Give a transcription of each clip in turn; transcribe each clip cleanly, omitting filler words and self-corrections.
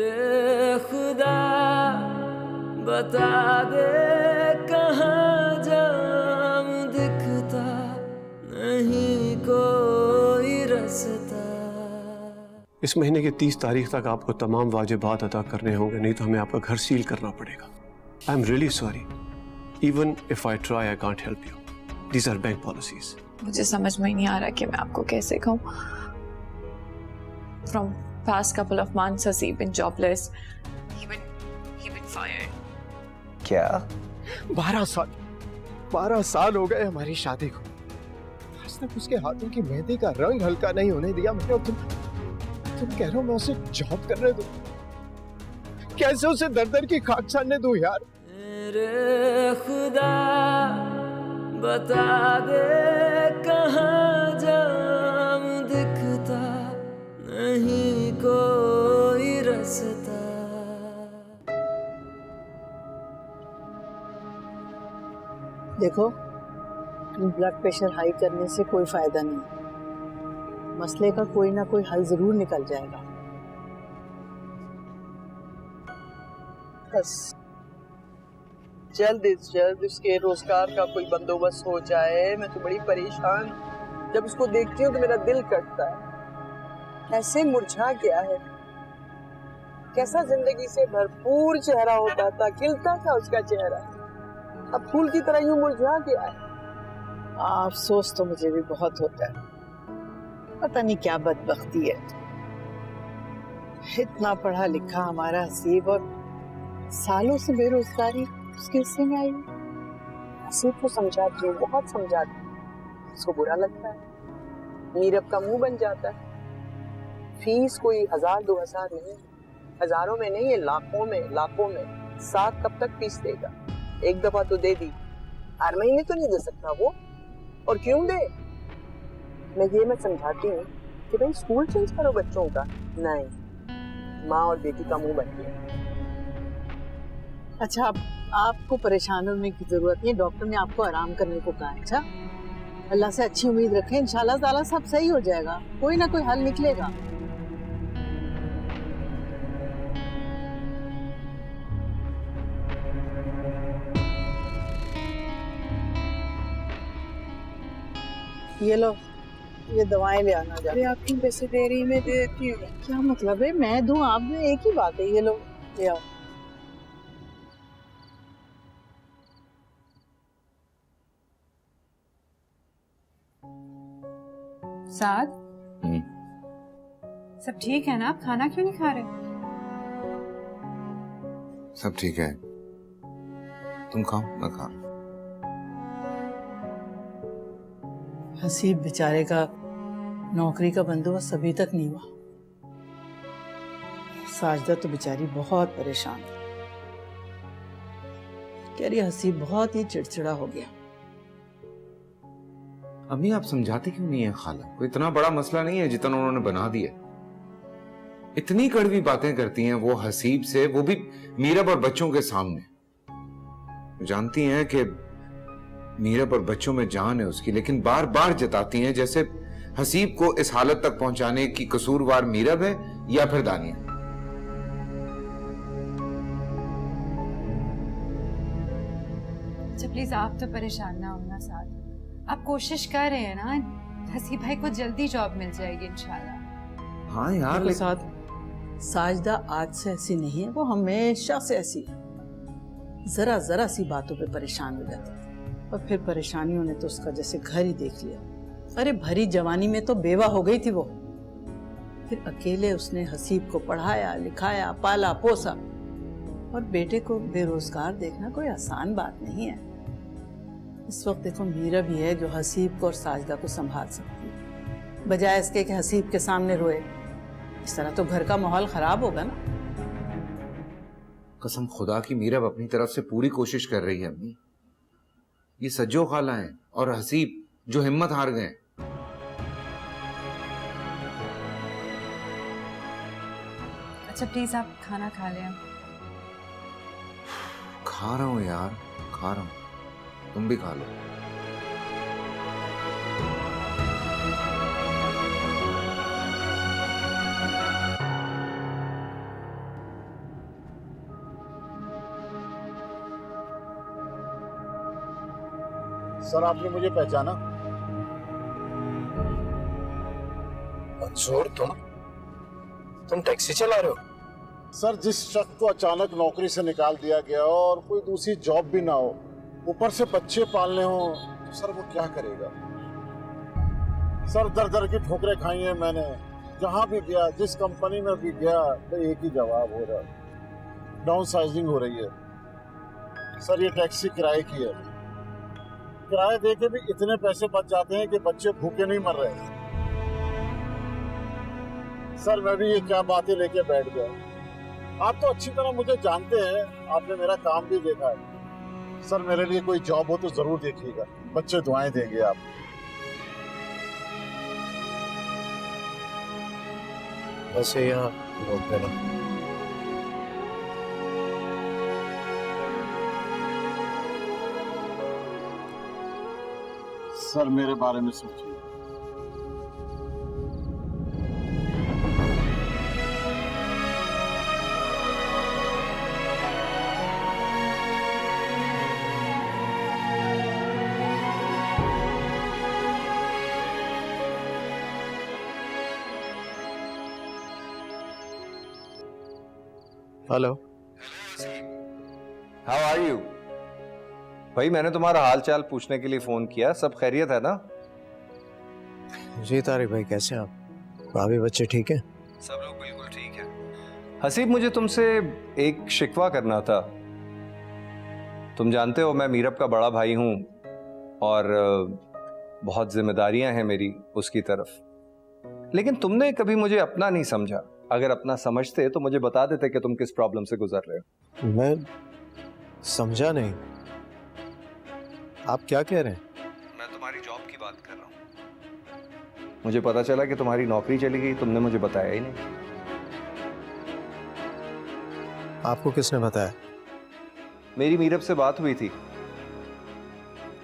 रे खुदा बता दे कहाँ जाम, दिखता नहीं कोई रास्ता। इस महीने की 30 तारीख तक आपको तमाम वाजिबात अदा करने होंगे, नहीं तो हमें आपका घर सील करना पड़ेगा। I am really sorry, even if I try I can't help you, these are bank policies. मुझे समझ में ही नहीं आ रहा कि मैं आपको कैसे कहूँ। From past couple of months, Hasib been jobless. He been fired. क्या? 12 साल हो गए हमारी शादी को, आज तक उसके हाथों की मेहंदी का रंग हल्का नहीं होने दिया मैंने। तुम कह रहे हो मैं उसे जॉब करने दूं? कैसे उसे दर की खाक छानने दूं यार? रे खुदा बता दे कहाँ जाम, दिखता नहीं कोई रास्ता। देखो, ब्लड प्रेशर हाई करने से कोई फायदा नहीं, मसले का कोई ना कोई हल जरूर निकल जाएगा। बस जल्द से जल्द उसके रोजगार का कोई बंदोबस्त हो जाए। मैं तो बड़ी परेशान, जब उसको देखती हूँ तो मेरा दिल कटता है। ऐसे मुरझा गया है, कैसा जिंदगी से भरपूर चेहरा होता था, खिलता था उसका चेहरा, अब फूल की तरह यूं मुरझा गया है। अफसोस तो मुझे भी बहुत होता है, पता नहीं क्या बदबख्ती है। इतना पढ़ा लिखा हमारा हसीब और सालों से बेरोजगारी उसके हिस्से में आई। हसीब को समझाती हूँ, बहुत समझाती हूँ, उसको बुरा लगता है, मीरब का मुंह बन जाता है। फीस कोई 1000-2000 नहीं, हजारों में नहीं है, लाखों में। साथ कब तक फीस देगा? एक दफा तो दे दी, हर महीने तो नहीं दे सकता वो, और क्यों दे? मैं समझाती हूँ कि भाई स्कूल चेंज करो बच्चों का, नहीं, माँ और बेटी का मुंह बन गया। अच्छा, अब आपको परेशान होने की जरूरत नहीं, डॉक्टर ने आपको आराम करने को कहा। अच्छा, अल्लाह से अच्छी उम्मीद रखें, इंशाल्लाह ताला सब सही हो जाएगा, कोई ना कोई हल निकलेगा। ये लो, ये दवाएं ले आना जा। आप क्यों पैसे दे रही? मैं दे देती हूँ। क्या मतलब है, मैं दूं आप दूं, एक ही बात है। ये लो, ले आओ। साद, सब ठीक है ना? आप खाना क्यों नहीं खा रहे? सब ठीक है, तुम खाओ, मैं खा। हसीब बेचारे का नौकरी का बंदोबस्त अभी तक नहीं हुआ। साजदा तो बेचारी बहुत परेशान है, कह रही हसीब बहुत ही चिड़चिड़ा हो गया। अम्मी आप समझाते क्यों नहीं है खाला? कोई इतना बड़ा मसला नहीं है जितना उन्होंने बना दिया। इतनी कड़वी बातें करती हैं वो हसीब से, वो भी मीरब और बच्चों के सामने। जानती हैं कि मीरब और बच्चों में जान है उसकी, लेकिन बार बार जताती हैं जैसे हसीब को इस हालत तक पहुंचाने की कसूरवार मीरब है या फिर दानिया। अच्छा प्लीज आप तो परेशान ना होना साद, आप कोशिश कर रहे हैं ना, हसीब भाई को जल्दी जॉब मिल जाएगी इंशाल्लाह। हाँ यार, के साथ साजदा आज से ऐसी नहीं है, वो हमेशा से ऐसी है। जरा जरा सी बातों पे परेशान हो जाती है, और फिर परेशानियों ने तो उसका जैसे घर ही देख लिया। अरे भरी जवानी में तो बेवा हो गई थी वो, फिर अकेले उसने हसीब को पढ़ाया लिखाया पाला पोसा, और बेटे को बेरोजगार देखना कोई आसान बात नहीं है। इस वक्त देखो मीरा भी है जो हसीब को और साजदा को संभाल सकती है, बजाय इसके कि हसीब के सामने रोए। इस तरह तो घर का माहौल खराब होगा ना। कसम खुदा की मीरब अपनी तरफ से पूरी कोशिश कर रही है अम्मी। ये सज्जो खाला है और हसीब जो हिम्मत हार गए। अच्छा प्लीज आप खाना खा लें। खा रहा हूं यार, खा रहा हूं, तुम भी खा लो। सर आपने मुझे पहचाना? मंसूर, तुम टैक्सी चला रहे हो? सर जिस शख्स को अचानक नौकरी से निकाल दिया गया हो और कोई दूसरी जॉब भी ना हो, ऊपर से बच्चे पालने हो, तो सर वो क्या करेगा? सर दर दर की ठोकरें खाई हैं मैंने, जहां भी गया, जिस कंपनी में भी गया, तो एक ही जवाब हो रहा, डाउन साइजिंग हो रही है। सर ये टैक्सी किराए की है, किराए दे के भी इतने पैसे बच जाते हैं कि बच्चे भूखे नहीं मर रहे। सर मैं भी ये क्या बातें लेके बैठ गया। आप तो अच्छी तरह मुझे जानते हैं, आपने मेरा काम भी देखा है। सर मेरे लिए कोई जॉब हो तो जरूर देखिएगा, बच्चे दुआएं देंगे आप। वैसे यहाँ रोक देना। सर मेरे बारे में सोचिए। Hello, how are you? भाई मैंने तुम्हारा हाल चाल पूछने के लिए फोन किया, सब खैरियत है ना? जी तारिक भाई, कैसे हैं आप? भाभी बच्चे ठीक हैं? सब लोग बिल्कुल ठीक है। हसीब, मुझे तुमसे एक शिकवा करना था। तुम जानते हो मैं मीरब का बड़ा भाई हूं और बहुत जिम्मेदारियां हैं मेरी उसकी तरफ, लेकिन तुमने कभी मुझे अपना नहीं समझा। अगर अपना समझते तो मुझे बता देते कि तुम किस प्रॉब्लम से गुजर रहे हो। मैं समझा नहीं, आप क्या कह रहे हैं? मैं तुम्हारी जॉब की बात कर रहा हूं। मुझे पता चला कि तुम्हारी नौकरी चली गई, तुमने मुझे बताया ही नहीं। आपको किसने बताया? मेरी मीरब से बात हुई थी,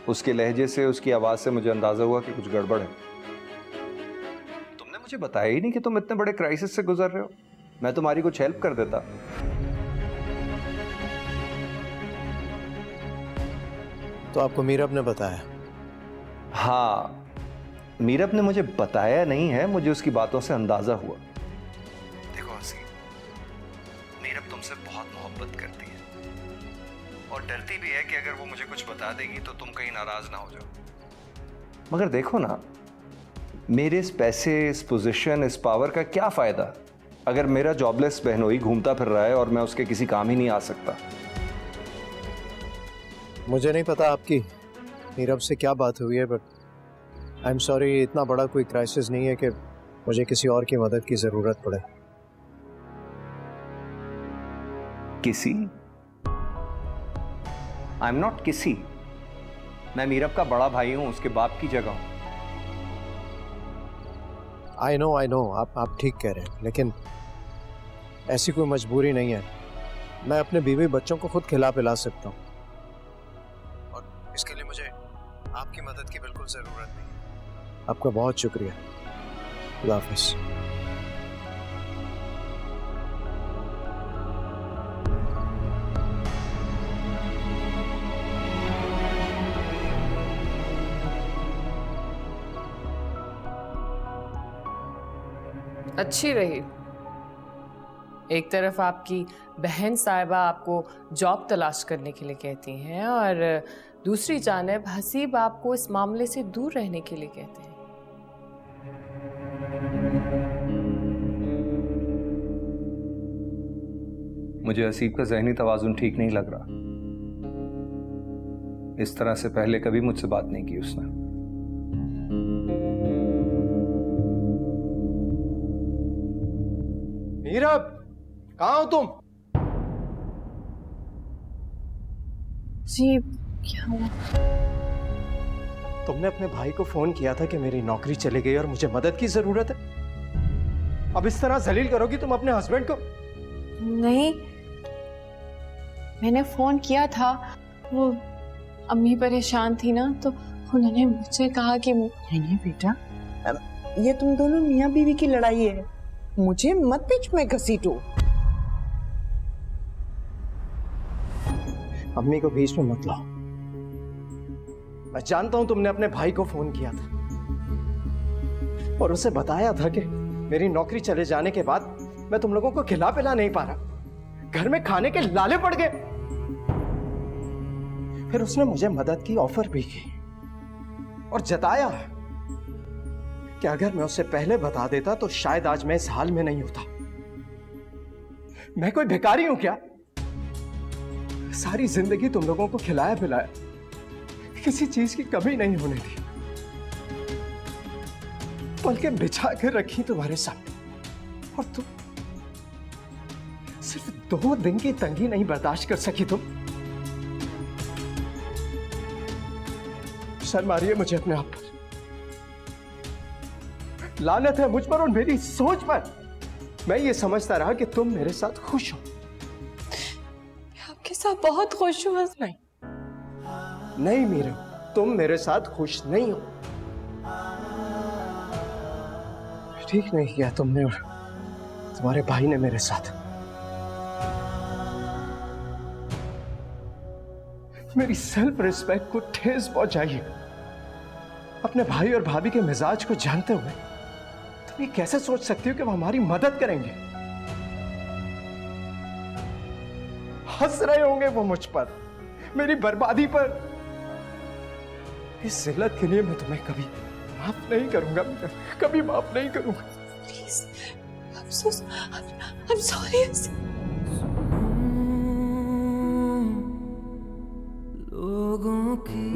उसके लहजे से, उसकी आवाज से मुझे अंदाजा हुआ कि कुछ गड़बड़ है। तुमने मुझे बताया ही नहीं कि तुम इतने बड़े क्राइसिस से गुजर रहे हो। मैं तुम्हारी कुछ हेल्प कर देता। तो आपको मीरब ने बताया? हाँ, मीरब ने मुझे बताया नहीं है, मुझे उसकी बातों से अंदाजा हुआ। देखो हसीब, मीरब तुमसे बहुत मोहब्बत करती है और डरती भी है कि अगर वो मुझे कुछ बता देगी तो तुम कहीं नाराज ना हो जाओ। मगर देखो ना, मेरे इस पैसे, इस पोजीशन, इस पावर का क्या फायदा अगर मेरा जॉबलेस बहनोई घूमता फिर रहा है और मैं उसके किसी काम ही नहीं आ सकता। मुझे नहीं पता आपकी मीरब से क्या बात हुई है, बट आई एम सॉरी, इतना बड़ा कोई क्राइसिस नहीं है कि मुझे किसी और की मदद की जरूरत पड़े। किसी? आई एम नॉट किसी। मैं मीरब का बड़ा भाई हूं, उसके बाप की जगह हूं। आई नो, आप ठीक कह रहे हैं, लेकिन ऐसी कोई मजबूरी नहीं है। मैं अपने बीवी बच्चों को खुद खिला पिला सकता हूँ और इसके लिए मुझे आपकी मदद की बिल्कुल ज़रूरत नहीं। आपका बहुत शुक्रिया। खुदा हाफिज़। अच्छी रही। एक तरफ आपकी बहन साहिबा आपको जॉब तलाश करने के लिए कहती हैं और दूसरी जानिब हसीब आपको इस मामले से दूर रहने के लिए कहते हैं। मुझे हसीब का ज़हनी तवाजुन ठीक नहीं लग रहा। इस तरह से पहले कभी मुझसे बात नहीं की उसने। मीरब, कहाँ हो तुम? जी क्या हुआ? तुमने अपने भाई को फोन किया था कि मेरी नौकरी चली गई और मुझे मदद की जरूरत है। अब इस तरह जलील करोगी तुम अपने हस्बैंड को? नहीं, मैंने फोन किया था, वो अम्मी परेशान थी ना, तो उन्होंने मुझसे कहा कि नहीं बेटा, ये तुम दोनों मियाँ बीवी की लड़ाई है, मुझे मत बीच में घसीटो। अम्मी को बीच में मत लाओ। मैं जानता हूं तुमने अपने भाई को फोन किया था और उसे बताया था कि मेरी नौकरी चले जाने के बाद मैं तुम लोगों को खिला पिला नहीं पा रहा, घर में खाने के लाले पड़ गए। फिर उसने मुझे मदद की ऑफर भी की और जताया कि अगर मैं उसे पहले बता देता तो शायद आज मैं इस हाल में नहीं होता। मैं कोई भिखारी हूं क्या? सारी जिंदगी तुम लोगों को खिलाया पिलाया, किसी चीज की कमी नहीं होने दी, बल्कि बिछा कर रखी तुम्हारे सामने, और तुम सिर्फ 2 दिन की तंगी नहीं बर्दाश्त कर सकी। तुम शर्म आ रही है मुझे अपने आप पर, लानत है मुझ पर और मेरी सोच पर। मैं ये समझता रहा कि तुम मेरे साथ खुश हो। आपके साथ बहुत खुश हूँ। नहीं मीरा, तुम मेरे साथ खुश नहीं हो। ठीक नहीं किया तुमने और तुम्हारे भाई ने मेरे साथ। मेरी सेल्फ रिस्पेक्ट को ठेस पहुंचाई है। अपने भाई और भाभी के मिजाज को जानते हुए तुम ये कैसे सोच सकती हो कि वो हमारी मदद करेंगे? हंस रहे होंगे वो मुझ पर, मेरी बर्बादी पर। इस जिल्लत के लिए मैं तुम्हें कभी माफ नहीं करूंगा, कभी माफ नहीं करूंगा। Please, I'm sorry. लोगों की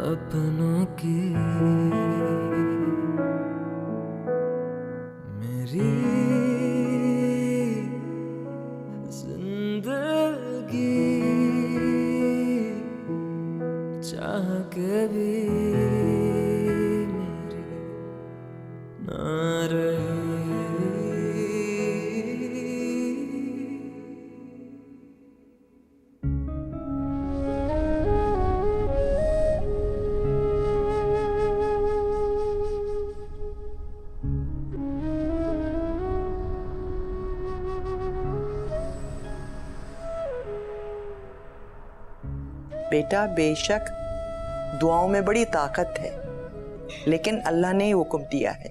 अपनों की मेरी जिंदगी चाह के भी मेरी ना रही। बेटा, बेशक दुआओं में बड़ी ताकत है, लेकिन अल्लाह ने हुक्म दिया है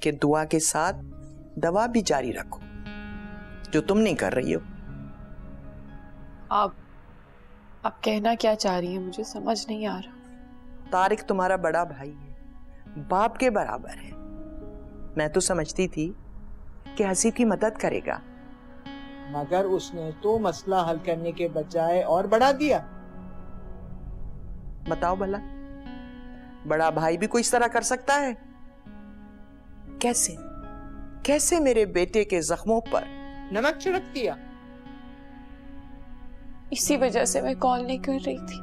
कि दुआ के साथ दवा भी जारी रखो, जो तुम नहीं कर रही हो। आप कहना क्या चाह रही हैं? मुझे समझ नहीं आ रहा। तारिक तुम्हारा बड़ा भाई है, बाप के बराबर है। मैं तो समझती थी कि हसीब की मदद करेगा, मगर उसने तो मसला हल करने के बजाय और बढ़ा दिया। बताओ भला, बड़ा भाई भी कोई इस तरह कर सकता है? कैसे मेरे बेटे के जख्मों पर नमक छिड़क दिया? इसी वजह से मैं कॉल नहीं कर रही थी,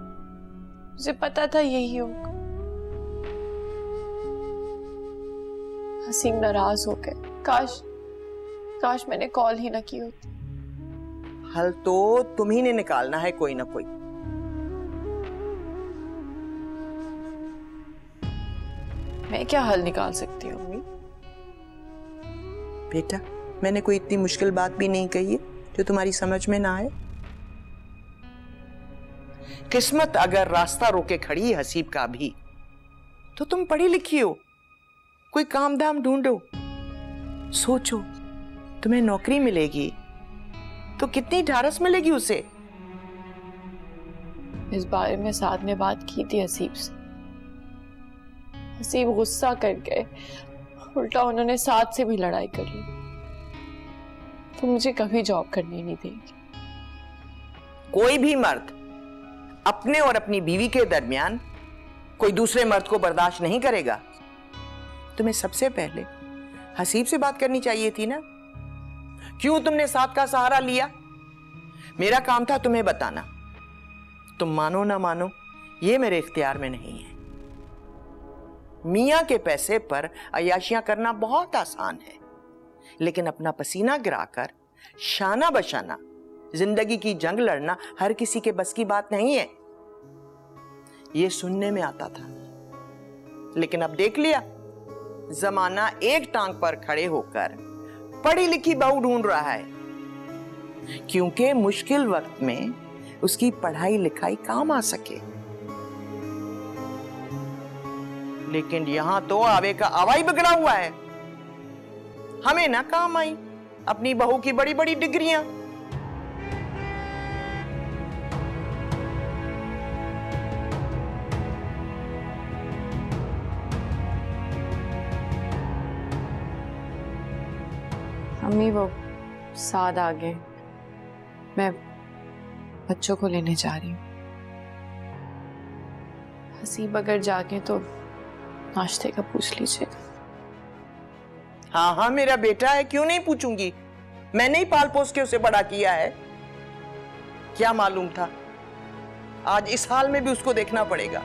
मुझे पता था यही होगा। हसीब नाराज हो गए। काश मैंने कॉल ही ना की होती। हल तो तुम ही ने निकालना है कोई ना कोई। मैं क्या हल निकाल सकती हूँ अम्मी? बेटा, मैंने कोई इतनी मुश्किल बात भी नहीं कही है जो तुम्हारी समझ में ना आए। किस्मत अगर रास्ता रोके खड़ी है हसीब का भी, तो तुम पढ़ी लिखी हो, कोई काम धाम ढूंढो। सोचो, तुम्हें नौकरी मिलेगी तो कितनी ढारस मिलेगी उसे। इस बारे में साथ ने बात की थी हसीब से। हसीब गुस्सा कर गए, उल्टा उन्होंने साथ से भी लड़ाई कर ली। तो मुझे कभी जॉब करने नहीं देंगे। कोई भी मर्द अपने और अपनी बीवी के दरमियान कोई दूसरे मर्द को बर्दाश्त नहीं करेगा। तुम्हें सबसे पहले हसीब से बात करनी चाहिए थी ना। क्यों तुमने साथ का सहारा लिया? मेरा काम था तुम्हें बताना। तुम मानो ना मानो, ये मेरे इख्तियार में नहीं है। मियां के पैसे पर अयाशियां करना बहुत आसान है, लेकिन अपना पसीना गिराकर शाना बशाना जिंदगी की जंग लड़ना हर किसी के बस की बात नहीं है। ये सुनने में आता था, लेकिन अब देख लिया, जमाना एक टांग पर खड़े होकर पढ़ी लिखी बहू ढूंढ रहा है। क्योंकि मुश्किल वक्त में उसकी पढ़ाई लिखाई काम आ सके। लेकिन यहाँ तो आवे का आवा ही बिगड़ा हुआ है। हमें ना काम आई अपनी बहू की बड़ी बड़ी डिग्रियां। अम्मी वो साद आ गए, मैं बच्चों को लेने जा रही हूँ। हसीब अगर जागे तो नाश्ते का पूछ लीजिए। हाँ हाँ मेरा बेटा है, क्यों नहीं पूछूंगी। मैंने ही पाल पोस के उसे बड़ा किया है। क्या मालूम था आज इस हाल में भी उसको देखना पड़ेगा।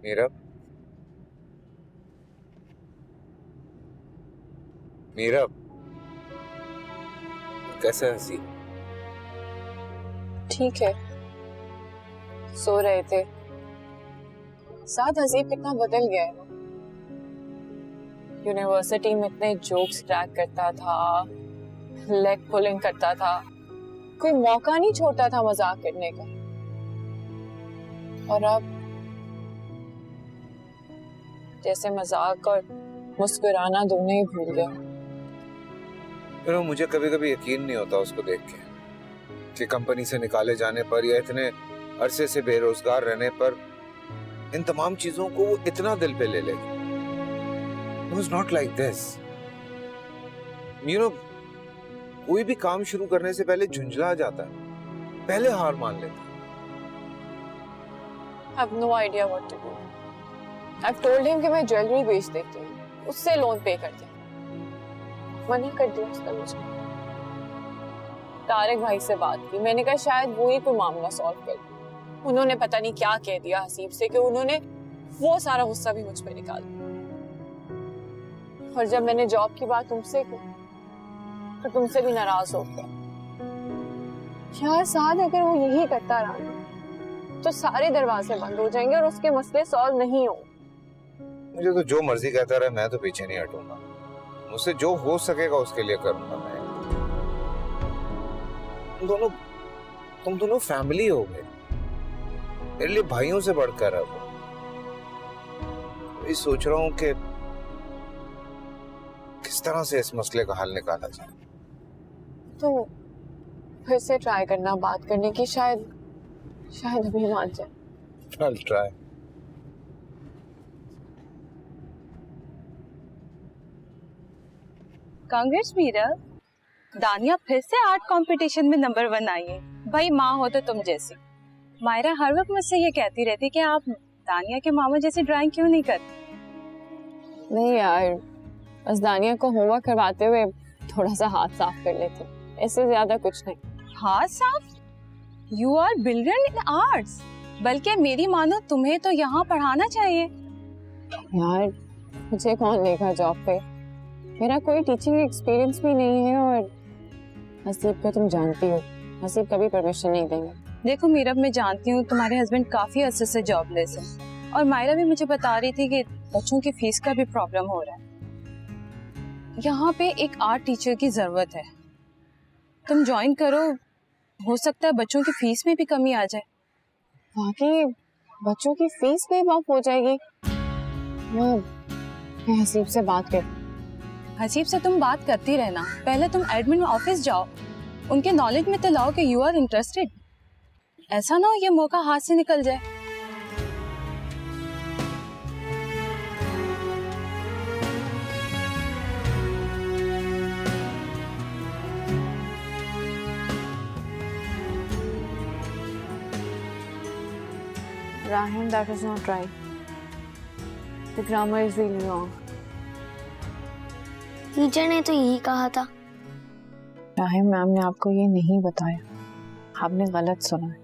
मीरब, मीरब, कैसे हंसी? ठीक है, सो रहे थे। साथ हसीब कितना बदल गया है। यूनिवर्सिटी में इतने जोक्स क्रैक करता था, लेग पुलिंग करता था, कोई मौका नहीं छोड़ता था मजाक करने का। और अब जैसे मजाक और मुस्कुराना दोनों ही भूल गया। फिर मुझे कभी कभी यकीन नहीं होता उसको देख के कि कंपनी से निकाले जाने पर या इतने अरसे से बेरोजगार रहने पर इन तमाम चीजों को वो इतना दिल पे ले लेगा। It was not like this. You know, कोई भी काम शुरू करने से पहले झुंझला जाता है, पहले हार मान लेता है। I have no idea what to do. I've told him कि मैं ज्वेलरी बेच देती हूँ, उससे लोन पे कर दे। मना कर दिया उसने मुझे। तारिक भाई से बात की, मैंने कहा शायद वो ही कोई मामला सॉल्व कर दे। उन्होंने पता नहीं क्या कह दिया हसीब से कि उन्होंने वो सारा गुस्सा भी मुझ पे निकाल दिया। और जब मैंने जॉब की बात तुमसे की तो तुमसे भी नाराज हो गया। यार साथ अगर वो यही करता रहा तो सारे दरवाजे बंद हो जाएंगे और उसके मसले सॉल्व नहीं होंगे। मुझे तो जो मर्जी कहता रहे, मैं तो पीछे नहीं हटूंगा। मुझसे जो हो सकेगा उसके लिए करूंगा मैं। तुम दोनों फैमिली हो गए, मेरे लिए भाइयों से बढ़कर है वो। मैं सोच रहा हूं कि किस तरह से इस मसले का हल निकाला जाए। तो फिर से ट्राई करना बात करने की, शायद अभी मान जाए। I'll try. कांग्रेस मीरा, दानिया फिर से आर्ट कंपटीशन में नंबर 1 आई है। भाई माँ हो तो तुम जैसी। मायरा हर वक्त मुझसे ये कहती रहती कि आप दानिया के मामा जैसी ड्राइंग क्यों नहीं करती। नहीं यार, बस दानिया को होमवर्क करवाते हुए थोड़ा सा हाथ साफ कर लेते, इससे ज्यादा कुछ नहीं। हाथ साफ? You are brilliant in arts. बल्कि मेरी मानो तुम्हें तो यहाँ पढ़ाना चाहिए। यार मुझे कौन लेगा जॉब पे, मेरा कोई टीचिंग एक्सपीरियंस भी नहीं है। और हसीब को तुम जानती हो, हसीब कभी परमिशन नहीं देंगे। देखो मीरा, मैं जानती हूँ तुम्हारे हस्बैंड काफी अर्से से जॉबलेस है और मायरा भी मुझे बता रही थी कि बच्चों की फीस का भी प्रॉब्लम हो रहा है। यहाँ पे एक आर्ट टीचर की जरूरत है, तुम ज्वाइन करो, हो सकता है बच्चों की फीस में भी कमी आ जाए। बाकी बच्चों की फीस भी माफ हो जाएगी। मैं हसीब से बात कर। हसीब से तुम बात करती रहना, पहले तुम एडमिन ऑफिस जाओ, उनके नॉलेज में तो लाओ कि यू आर इंटरेस्टेड। ऐसा ना हो ये मौका हाथ से निकल जाए। Rahim, that is not right. The grammar is really wrong. Teacher ने तो यही कहा था। राहिम मैम ने आपको ये नहीं बताया, आपने गलत सुना है।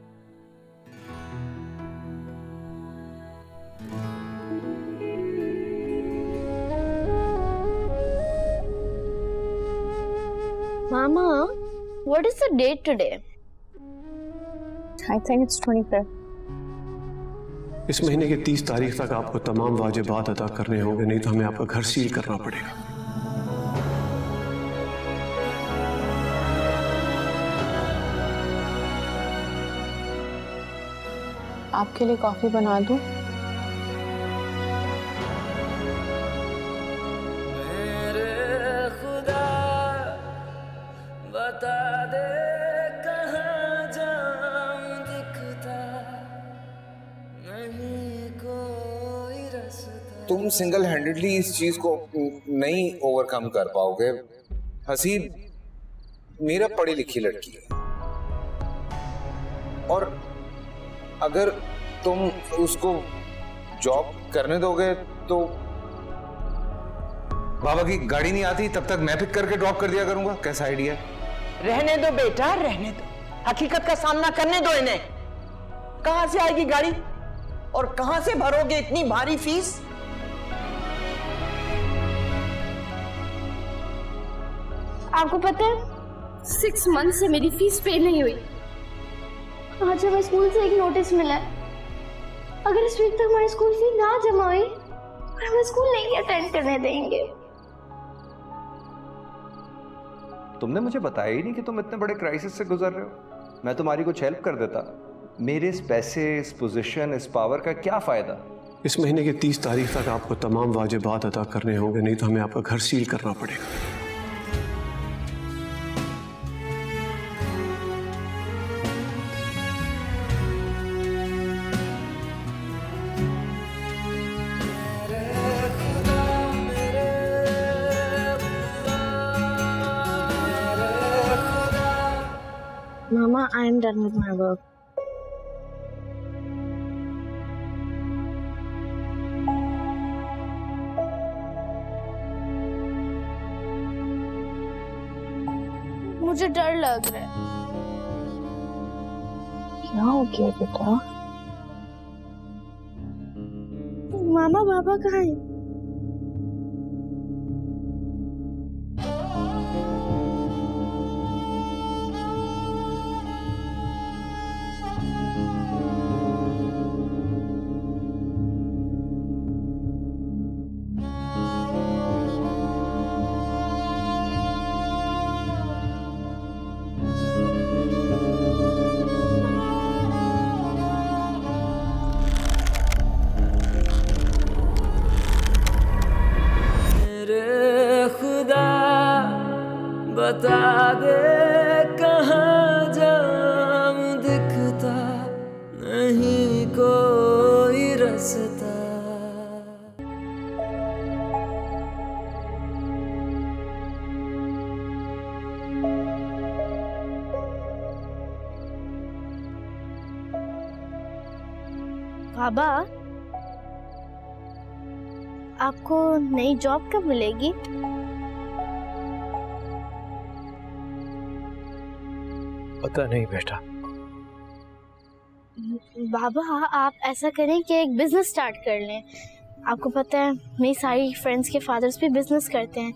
Mama, what is the date today? I think it's 25th. इस महीने की 30 तारीख तक आपको तमाम वाजिबात अदा करने होंगे, नहीं तो हमें आपका घर सील करना पड़ेगा। आपके लिए कॉफी बना दूं? तुम सिंगल हैंडेडली इस चीज को नहीं ओवरकम कर पाओगे। हसीब मेरा पढ़ी लिखी लड़की है, और अगर तुम उसको जॉब करने दोगे तो बाबा की गाड़ी नहीं आती तब तक मैं पिक करके ड्रॉप कर दिया करूंगा। कैसा आइडिया है? रहने दो बेटा, रहने दो। हकीकत का सामना करने दो इन्हें। कहां से आएगी गाड़ी और कहां से भरोगे इतनी भारी फीस? आपको पता है 6 मंथ से मेरी फीस पे नहीं हुई। आज हमें स्कूल से एक नोटिस मिला है, अगर इस वीक तक हमारी स्कूल फी ना जमा हुई और हमें स्कूल नहीं अटेंड करने देंगे। तुमने मुझे बताया ही नहीं कि तुम इतने बड़े क्राइसिस से गुजर रहे हो। मैं तुम्हारी कुछ हेल्प कर देता। मेरे इस पैसे, इस पोजीशन, इस पावर का क्या फायदा? इस महीने की 30 तारीख तक आपको तमाम वाजिबात अदा करने होंगे, नहीं तो हमें आपका घर सील करना पड़ेगा। Mama, I am done with my work. मुझे डर लग रहा है। क्या हो गया बेटा? मामा पापा कहाँ हैं? बता दे कहाँ जाऊं, दिखता नहीं कोई रास्ता। बाबा, आपको नई जॉब कब मिलेगी? पता नहीं बेटा। बाबा, आप ऐसा करें कि एक बिजनेस स्टार्ट कर लें। आपको पता है मेरी सारी फ्रेंड्स के फादर्स भी बिजनेस करते हैं,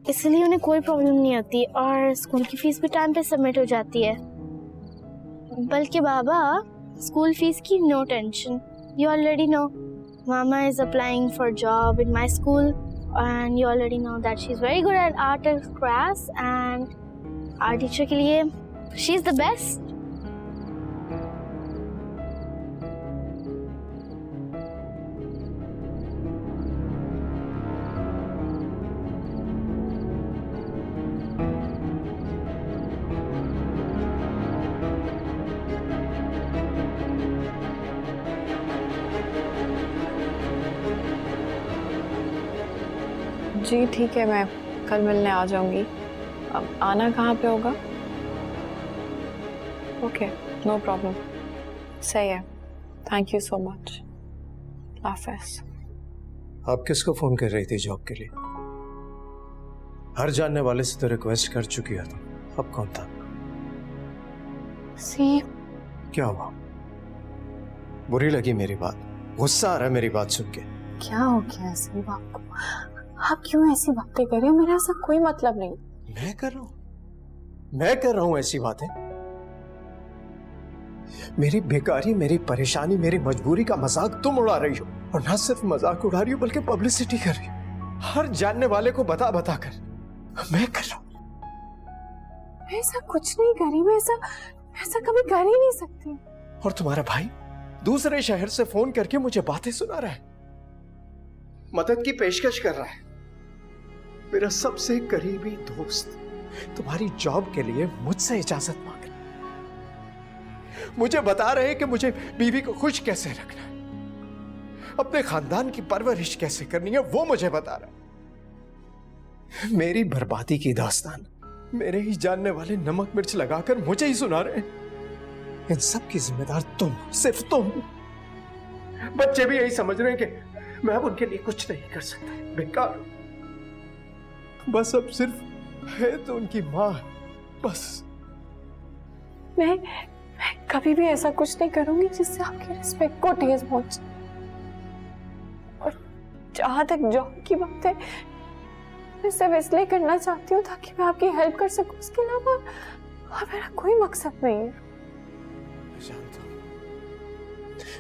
इसलिए उन्हें कोई प्रॉब्लम नहीं होती और स्कूल की फीस भी टाइम पे सबमिट हो जाती है। बल्कि बाबा, स्कूल फीस की no tension. You already know mama is applying for job in my school and you already know that she is very good at art and crafts and art teacher के लिए she is the best. जी ठीक है, मैं कल मिलने आ जाऊंगी। अब आना कहाँ पे होगा? Okay, no problem. सही है, थैंक यू सो मच। हाफिज। आप किसको फोन कर रही थी जॉब के लिए? हर जानने वाले से तो रिक्वेस्ट कर चुकी है तुम, अब कौन था? सी, क्या हुआ? बुरी लगी मेरी बात? गुस्सा आ रहा है मेरी बात सुन के? क्या हो गया सिर्फ आपको? आप क्यों ऐसी बातें कर रहे हो? मेरा ऐसा कोई मतलब नहीं। मैं कर रहा हूँ? मैं कर रहा हूं ऐसी बातें? मेरी बेकारी, मेरी परेशानी, मेरी मजबूरी का मजाक तुम उड़ा रही हो, और ना सिर्फ मजाक उड़ा रही हो बल्कि पब्लिसिटी कर रही हो, हर जानने वाले को बता बता कर। मैं कर रहा हूं। मैं ऐसा कुछ नहीं करी, मैं ऐसा कभी कर ही नहीं सकती। और तुम्हारा भाई दूसरे शहर से फोन करके मुझे बातें सुना रहा है, मदद की पेशकश कर रहा है। मेरा सबसे करीबी दोस्त तुम्हारी जॉब के लिए मुझसे इजाजत मांग रहा है। मुझे बता रहे हैं कि मुझे बीवी को खुश कैसे रखना है, अपने खानदान की परवरिश कैसे करनी है, वो मुझे बता रहा है। मेरी बर्बादी की दास्तान मेरे ही जानने वाले नमक मिर्च लगाकर मुझे ही सुना रहे हैं। इन सब की जिम्मेदार तुम, सिर्फ तुम। बच्चे भी यही समझ रहे हैं कि मैं अब उनके लिए कुछ नहीं कर सकता, बेकार। बस अब सिर्फ है तो उनकी मां, बस। मैं कभी भी ऐसा कुछ नहीं करूंगी जिससे आपकी रिस्पेक्ट को ठेस पहुंचे। और जहां तक जॉब की बात है, मैं सिर्फ इसलिए करना चाहती हूँ ताकि मैं आपकी हेल्प कर सकूं, उसके अलावा और मेरा कोई मकसद नहीं है। जानता हूं,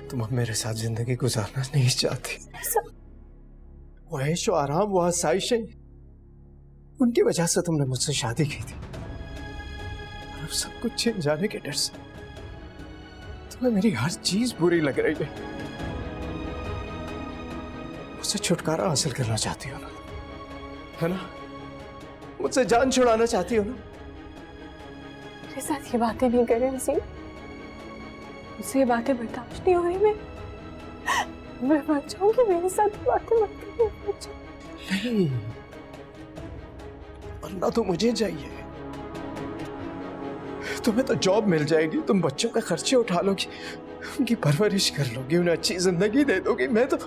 तुम अब मेरे साथ जिंदगी गुजारना नहीं चाहती। वो ऐशो आराम, वो आसाइशें, उनकी वजह से तुमने मुझसे शादी की थी, और अब सब कुछ छिन जाने के डर से तुम्हें मेरी हर चीज बुरी लग रही है। मुझसे छुटकारा हासिल करना चाहती हो ना, है ना? मुझसे जान छुड़ाना चाहती हो ना? मेरे साथ ये बातें नहीं करें हसीब, मुझसे ये बातें बर्दाश्त नहीं हो रही। मैं मर जाऊंगी, मेरे साथ ये बातें मत करिए। नहीं, मरना तो मुझे चाहिए। तुम्हें तो जॉब मिल जाएगी, तुम बच्चों के खर्चे उठा लोगी, उनकी परवरिश कर लोगी, उन्हें अच्छी जिंदगी दे दोगी। मैं तो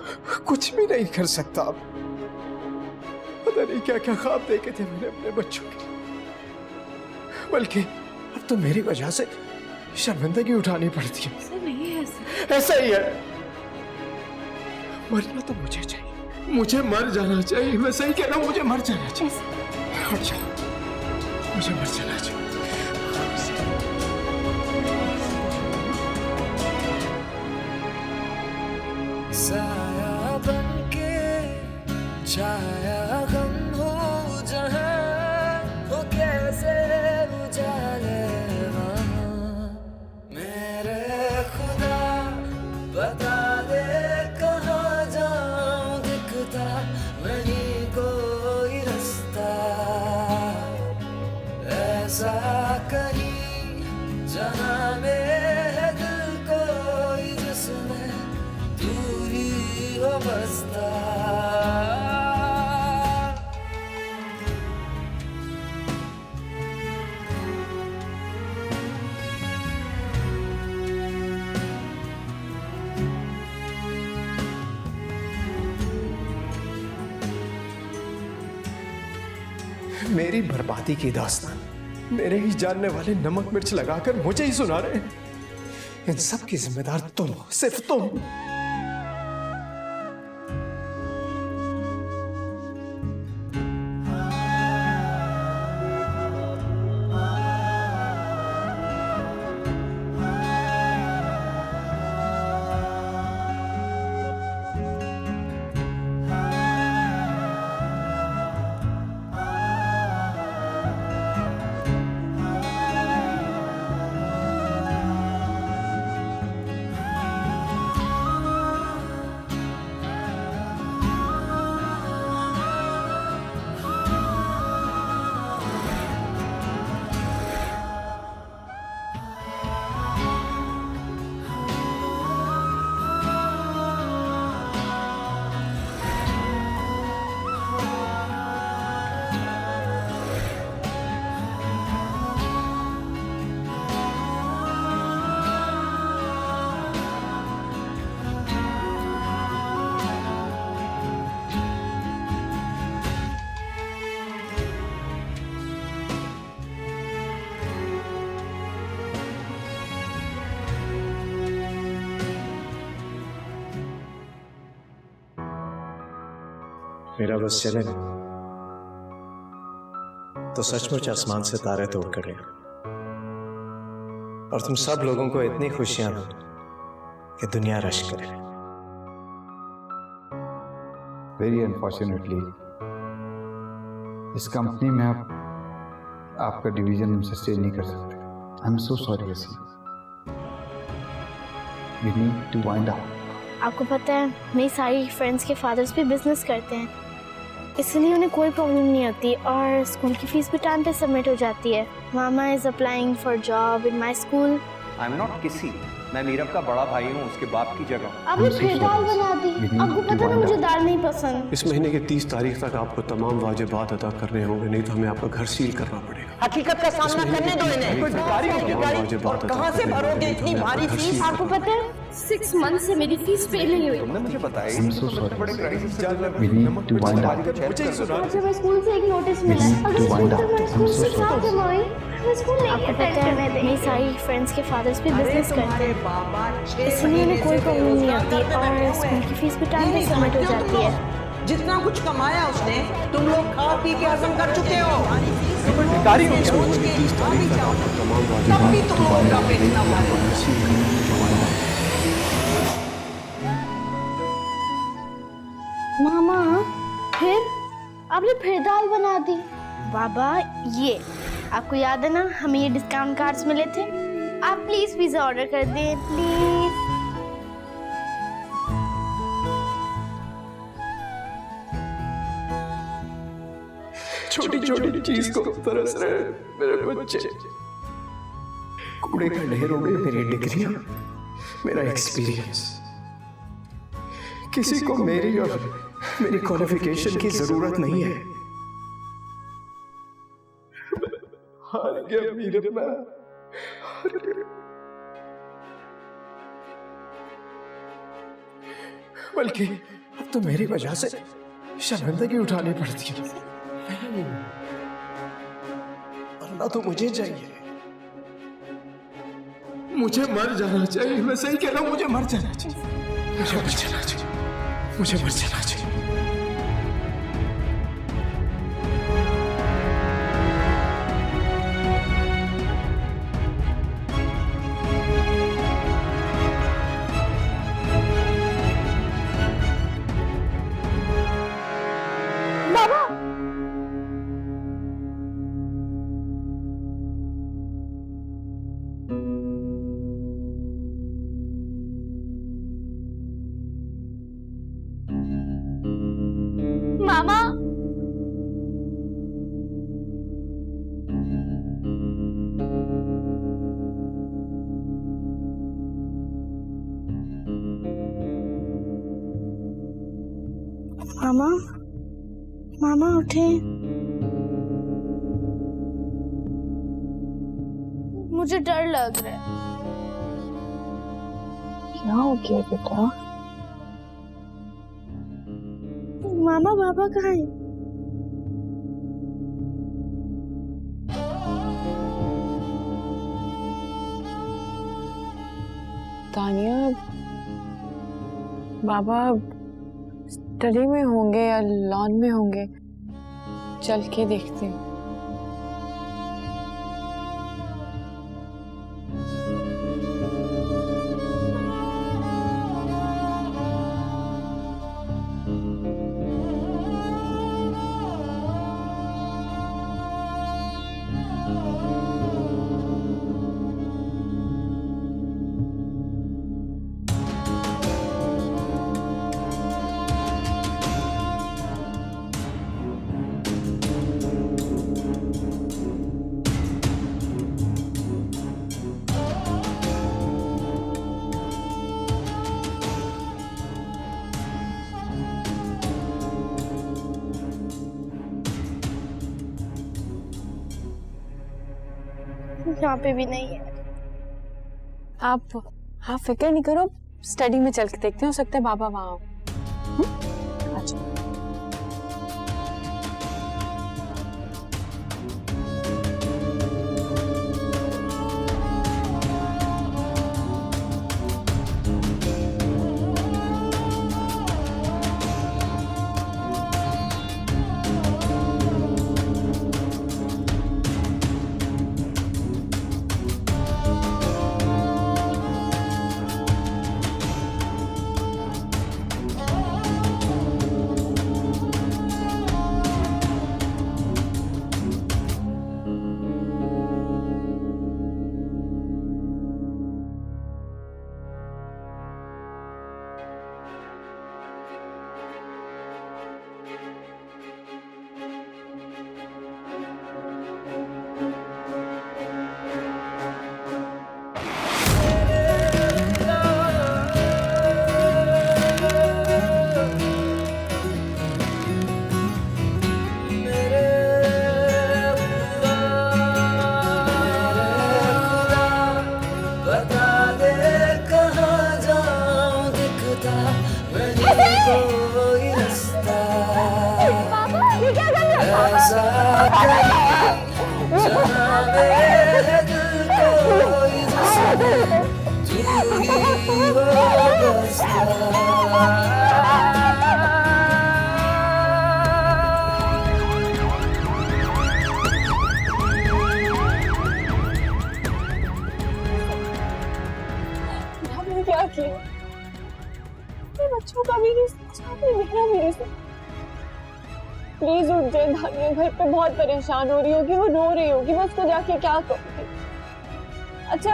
कुछ भी नहीं कर सकता। अब पता नहीं क्या क्या ख्वाब देखे थे मैंने अपने बच्चों के लिए, बल्कि अब तो मेरी वजह से शर्मिंदगी उठानी पड़ती है। ऐसा नहीं है। ऐसा ही है। मरना तो मुझे चाहिए, मुझे मर जाना चाहिए। मैं सही कह रहा हूँ, मुझे मर जाना चाहिए। हट जाओ, मुझे मर जाना चाहिए। साया बनके छाया गम हो जहां, वो कैसे उजाले वहां। मेरे खुदा बता दे कहाँ जाऊं, दिखता नहीं कोई रास्ता ऐसा कहीं जहां में है दिल कोई, जिसमें तू ही हो बसता। मेरी बर्बादी की दास्तान मेरे ही जानने वाले नमक मिर्च लगाकर मुझे ही सुना रहे हैं। इन सब की जिम्मेदार तुम, सिर्फ तुम। मेरा बस चले ना तो सचमुच आसमान से तारे तोड़ कर ले। और तुम सब लोगों को इतनी खुशियां दो कि दुनिया रश करे। वेरी अनफॉर्चुनेटली इस कंपनी में आप आपका डिवीजन हम सस्टेन नहीं कर सकते। I am so sorry Haseeb. We need to wind up. आपको पता है मेरी सारी फ्रेंड्स के फादर्स भी बिजनेस करते हैं, इसलिए उन्हें कोई प्रॉब्लम नहीं होती और स्कूल की फीस भी टाइम पे सबमिट हो जाती है। Mama is applying for job in my school. I am not किसी, मैं मीरब का बड़ा भाई हूँ, उसके बाप की जगह। आपने फिर दाल बना दी। आपको पता ना मुझे दाल नहीं पसंद। इस महीने की 30 तारीख तक आपको तमाम वाजिबात अदा करने होंगे, नहीं तो हमें आपका घर सील करना पड़ेगा। हकीकत का सामना करने दो इन्हें। कोई भिखारी हो क्या? और कहाँ से भरोगे इतनी भारी फीस? आपको पता है 6 मंथ से मेरी फीस पे नहीं हुई। तुमने मुझे बताया I'm so sorry. We need to wind up. मुझे मैं स्कूल से एक नोटिस मिला है, अगर स्कूल तक मैं स्कूल से ना जमा हुई मैं स्कूल नहीं अटेंड करने देंगे। मेरी सारी फ्रेंड्स के फादर्स भी बिजनेस करते हैं, इसलिए उन्हें कोई प्रॉब्लम नहीं आती और स्कूल की फीस भी टाइम पे सबमिट हो जाती है। जितना कुछ कमाया उसने तुम लोग खा पी के हजम कर चुके हो। भिखारी हो क्या? 30 तारीख तक आपको तमाम तब भी तुम लोगों का पेट ना भरे। मामा फिर आपने फिर दाल बना दी। बाबा ये आपको याद है ना हमें ये डिस्काउंट कार्ड्स मिले थे, आप प्लीज पिज्जा ऑर्डर कर दें प्लीज। छोटी छोटी चीज को तरस रहे मेरे बच्चे। कूड़े का ढेर हो गए मेरी डिग्रियां, मेरा एक्सपीरियंस। किसी को मेरी और मेरी क्वालिफिकेशन की जरूरत नहीं है। हार गया मीरब, मैं हार गया। बल्कि अब तो मेरी वजह से शर्मिंदगी उठानी पड़ती है। मरना तो मुझे चाहिए, मुझे मर जाना चाहिए। मैं सही कह रहा हूं, मुझे मर जाना चाहिए, मुझे मर जाना चाहिए, मुझे मर जाना चाहिए। मामा मामा मामा उठे, मुझे डर लग रहा है। क्या हो गया बेटा? मामा बाबा कहाँ हैं? तानिया, बाबा स्टडी में होंगे या लॉन में होंगे, चल के देखते हैं। यहाँ पे भी नहीं है। आप फिक्र नहीं करो, स्टडी में चल के देखते हैं, हो सकता है बाबा वहाँ हो। अच्छा कहीं जहाँ मेरे दिल कोई जिसमें तू ही हो बसता। क्या किया? बच्चों का भी नहीं सोचा, मेरा भी नहीं सोचा। प्लीज उठ जाए धानिया, घर पे बहुत परेशान हो रही होगी, वो रो रही होगी, मैं उसको जाके क्या कहूँगी? अच्छा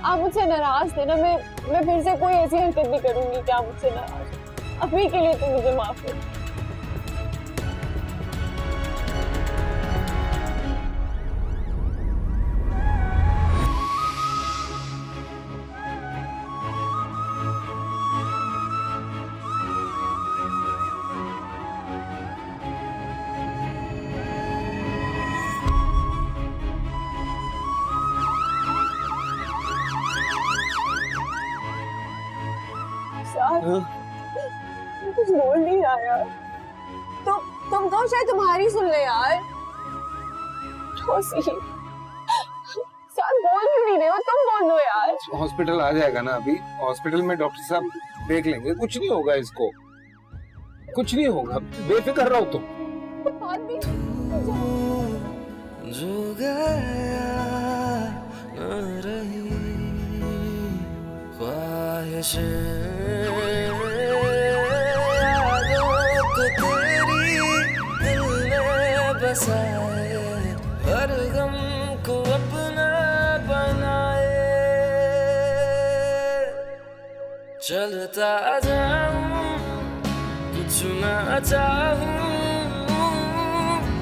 आप मुझसे नाराज थे ना, मैं फिर से कोई ऐसी हरकत नहीं करूंगी कि आप मुझसे नाराज। अभी के लिए तो मुझे माफ कर। कुछ बोल नहीं रहा यार। तुम कहो शायद तुम्हारी सुन ले यार। बोल क्यों नहीं रहे हो? तुम बोलो यार। हॉस्पिटल आ जाएगा ना, अभी हॉस्पिटल में डॉक्टर साहब देख लेंगे, कुछ नहीं होगा इसको, कुछ नहीं होगा, बेफिक्र रहो तुम। जो गया न रही ख्वाहिशें बसाए, हर गम को अपना बनाए, चलता जाऊं कुछ ना चाहूं,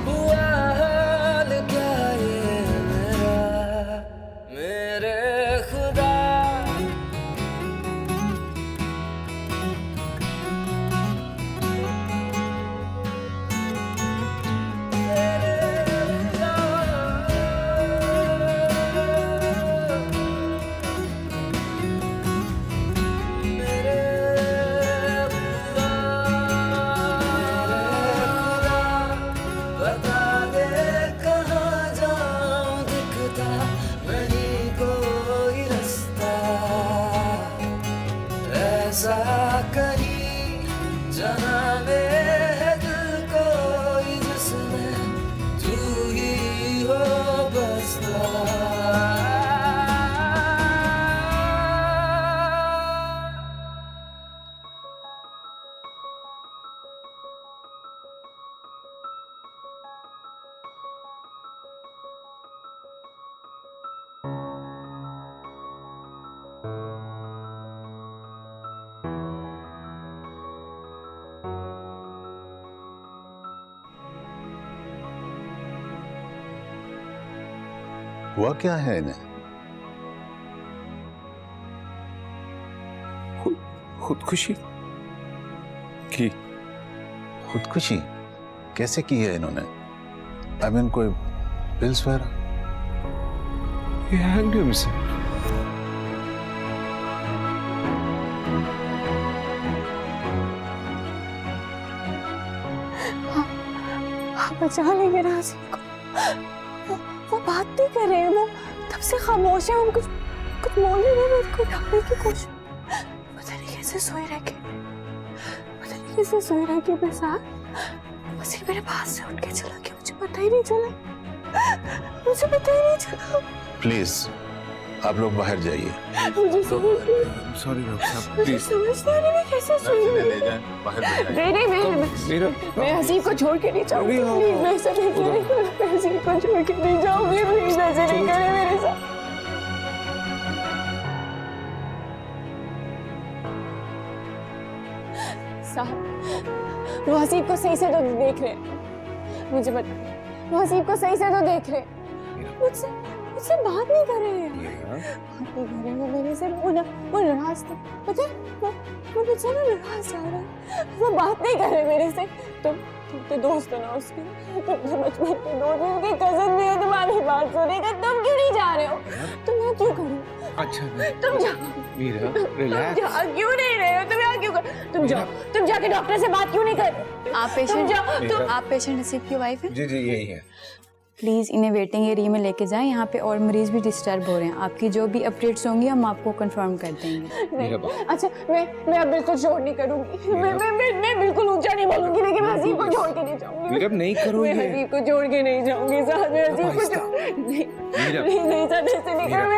हुआ हाल क्या ये मेरा, मेरे खुदा। हुआ क्या है इन्हें? खुदकुशी की। खुदकुशी कैसे की है इन्होंने? आई मीन कोई पिल्स वगैरह? He hanged himself. आप बचा लेंगे राजी को। वो बात नहीं कर रहे हैं, वो तब से खामोश है, हम कुछ बोल नहीं रहे, मेरे को ढकने की कोशिश। पता नहीं कैसे सोए रह के, बस ये मेरे पास से उठ के चला गया, मुझे पता ही नहीं चला। प्लीज आप लोग बाहर जाइए। मुझे सॉरी डॉक्टर साहब, प्लीज समझता नहीं मैं कैसे सोई हूँ। ले जाएं बाहर ले जाएं। मैं हसीब को छोड़ के नहीं जाऊंगी, मैं ऐसा नहीं करूंगी, मैं हसीब को छोड़ के नहीं जाऊंगी, प्लीज ऐसे नहीं करे मेरे साथ। साहब वो हसीब को सही से तो देख रहे हैं, मुझे बता, वो हसीब को सही से तो देख रहे हैं, मुझसे बात नहीं कर रहे हैं, वो मेरे से वो नाराज थे, पता है वो मुझसे ना नाराज जा रहा है, वो बात नहीं कर रहे मेरे से। तुम तो दोस्त हो ना उसके, तुम तो बचपन के दोस्त हो, उनके कजन भी हो, तुम्हारी बात सुनेगा, तुम क्यों नहीं जा रहे हो? तुम यहाँ क्यों करो? अच्छा तुम जाओ मीरा, रिलैक्स। तुम क्यों नहीं रहे हो? तुम यहाँ क्यों कर? तुम जाओ, तुम जाके डॉक्टर से बात क्यों नहीं कर? आप पेशेंट हसीब की वाइफ है? जी यही है। प्लीज़ इन्हें वेटिंग एरिया में लेके जाएं, यहाँ पे और मरीज भी डिस्टर्ब हो रहे हैं। आपकी जो भी अपडेट्स होंगी हम आपको कंफर्म कर देंगे। अच्छा मैं अब बिल्कुल छोड़ नहीं करूंगी, मैं बिल्कुल ऊंचा नहीं बोलूंगी, लेकिन मैं हसीब को छोड़ के नहीं जाऊंगी। मीरब नहीं करोगे। मैं हसीब को छोड़ के नहीं जाऊंगी साहब, मैं हसीब को नहीं सर, ऐसे नहीं करूंगी।